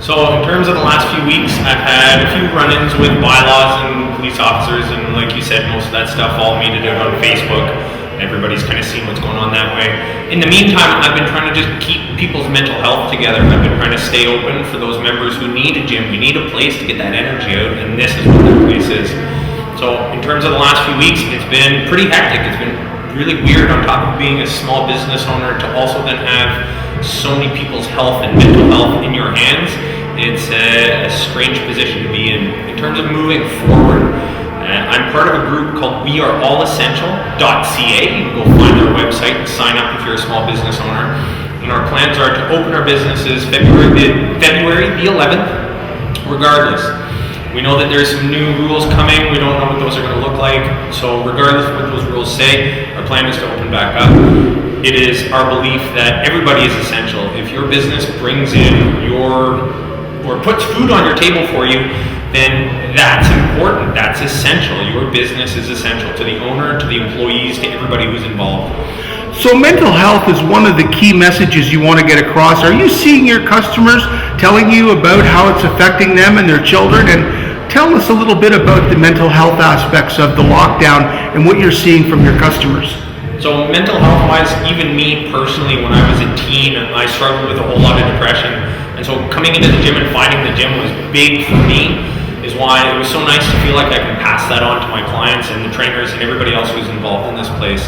So in terms of the last few weeks, I've had a few run-ins with bylaws and police officers, and like you said, most of that stuff all made it out on Facebook. Everybody's kind of seen what's going on that way. In the meantime, I've been trying to just keep people's mental health together. I've been trying to stay open for those members who need a gym. We need a place to get that energy out, and this is what that place is. So in terms of the last few weeks, it's been pretty hectic. It's been really weird on top of being a small business owner to also then have so many people's health and mental health in your hands. It's a strange position to be in. In terms of moving forward, I'm part of a group called weareallessential.ca. You can go find their website and sign up if you're a small business owner. And our plans are to open our businesses February the 11th, regardless. We know that there's some new rules coming. We don't know what those are going to look like. So regardless of what those rules say, our plan is to open back up. It is our belief that everybody is essential. If your business brings in or puts food on your table for you, then that's important. That's essential. Your business is essential to the owner, to the employees, to everybody who's involved. So mental health is one of the key messages you want to get across. Are you seeing your customers telling you about how it's affecting them and their children? And tell us a little bit about the mental health aspects of the lockdown and what you're seeing from your customers. So mental health wise, even me personally, when I was a teen, I struggled with a whole lot of depression. And so coming into the gym and finding the gym was big for me, is why it was so nice to feel like I can pass that on to my clients and the trainers and everybody else who's involved in this place.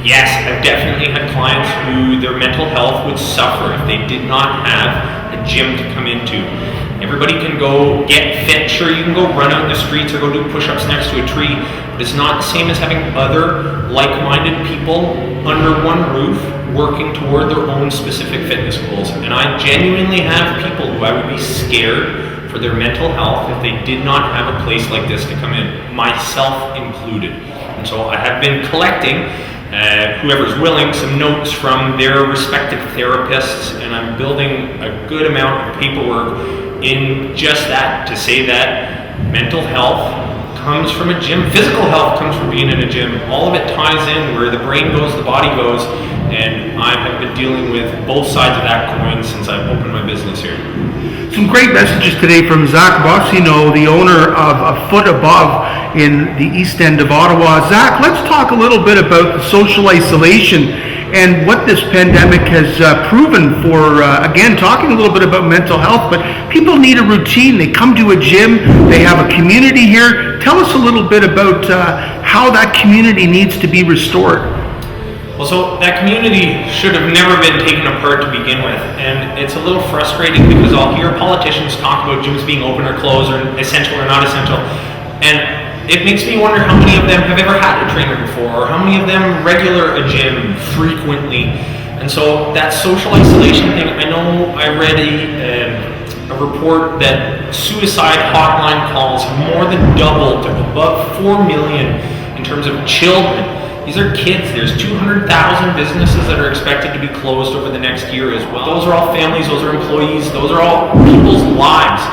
Yes, I've definitely had clients who their mental health would suffer if they did not have a gym to come into. Everybody can go get fit. Sure, you can go run out in the streets or go do push-ups next to a tree, but it's not the same as having other like-minded people under one roof working toward their own specific fitness goals. And I genuinely have people who I would be scared for their mental health if they did not have a place like this to come in, myself included. And so I have been collecting whoever's willing, some notes from their respective therapists, and I'm building a good amount of paperwork in just that, to say that mental health comes from a gym, physical health comes from being in a gym. All of it ties in. Where the brain goes, the body goes, and I have been dealing with both sides of that coin since I've opened my business here. Some great messages today from Zach Bossinot, the owner of A Foot Above in the east end of Ottawa. Zach, let's talk a little bit about the social isolation and what this pandemic has proven for, again, talking a little bit about mental health, but people need a routine. They come to a gym, they have a community here. Tell us a little bit about how that community needs to be restored. Well, so that community should have never been taken apart to begin with, and it's a little frustrating because I'll hear politicians talk about gyms being open or closed or essential or not essential, and it makes me wonder how many of them have ever had a trainer before, or how many of them regular a gym frequently. And so that social isolation thing, I know I read a report that suicide hotline calls have more than doubled to above 4 million in terms of children. These are kids. There's 200,000 businesses that are expected to be closed over the next year as well. Those are all families, those are employees, those are all people's lives.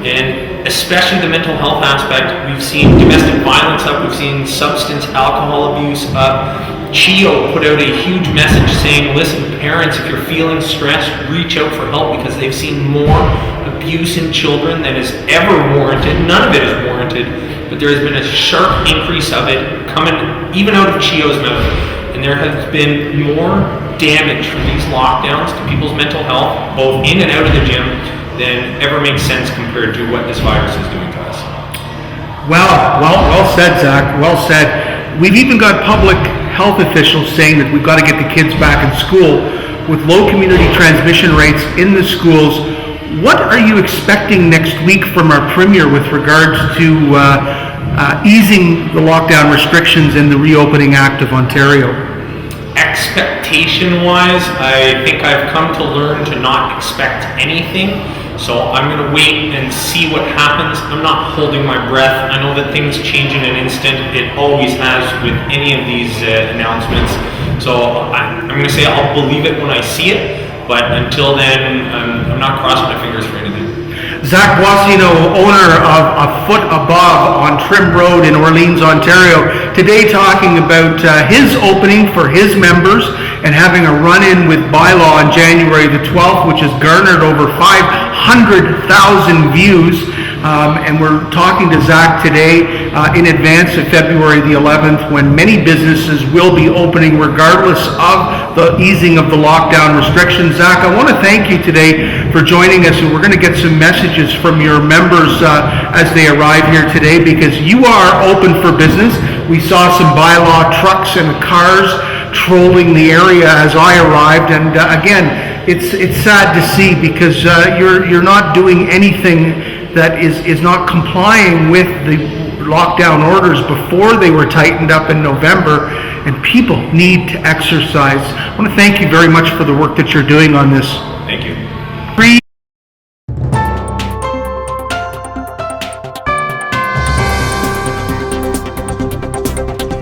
And especially the mental health aspect, we've seen domestic violence up, we've seen substance alcohol abuse up. CHEO put out a huge message saying, listen, parents, if you're feeling stressed, reach out for help, because they've seen more abuse in children than is ever warranted. None of it is warranted, but there has been a sharp increase of it coming even out of CHEO's mouth. And there has been more damage from these lockdowns to people's mental health, both in and out of the gym, than ever makes sense compared to what this virus is doing to us. Well said, Zach. Well said. We've even got public health officials saying that we've got to get the kids back in school with low community transmission rates in the schools. What are you expecting next week from our Premier with regards to easing the lockdown restrictions and the Reopening Act of Ontario? Expectation-wise, I think I've come to learn to not expect anything. So I'm going to wait and see what happens. I'm not holding my breath. I know that things change in an instant. It always has with any of these announcements. So I'm going to say I'll believe it when I see it. But until then, I'm not crossing my fingers for anything. Zach Bossinot, owner of A Foot Above on Trim Road in Orleans, Ontario, today talking about his opening for his members and having a run-in with bylaw on January the 12th, which has garnered over 500 100,000 views. And we're talking to Zach today in advance of February the 11th, when many businesses will be opening regardless of the easing of the lockdown restrictions. Zach, I want to thank you today for joining us, and we're going to get some messages from your members as they arrive here today, because you are open for business. We saw some bylaw trucks and cars trolling the area as I arrived, and again, it's sad to see, because you're not doing anything that is not complying with the lockdown orders before they were tightened up in November, and people need to exercise. I want to thank you very much for the work that you're doing on this. Thank you.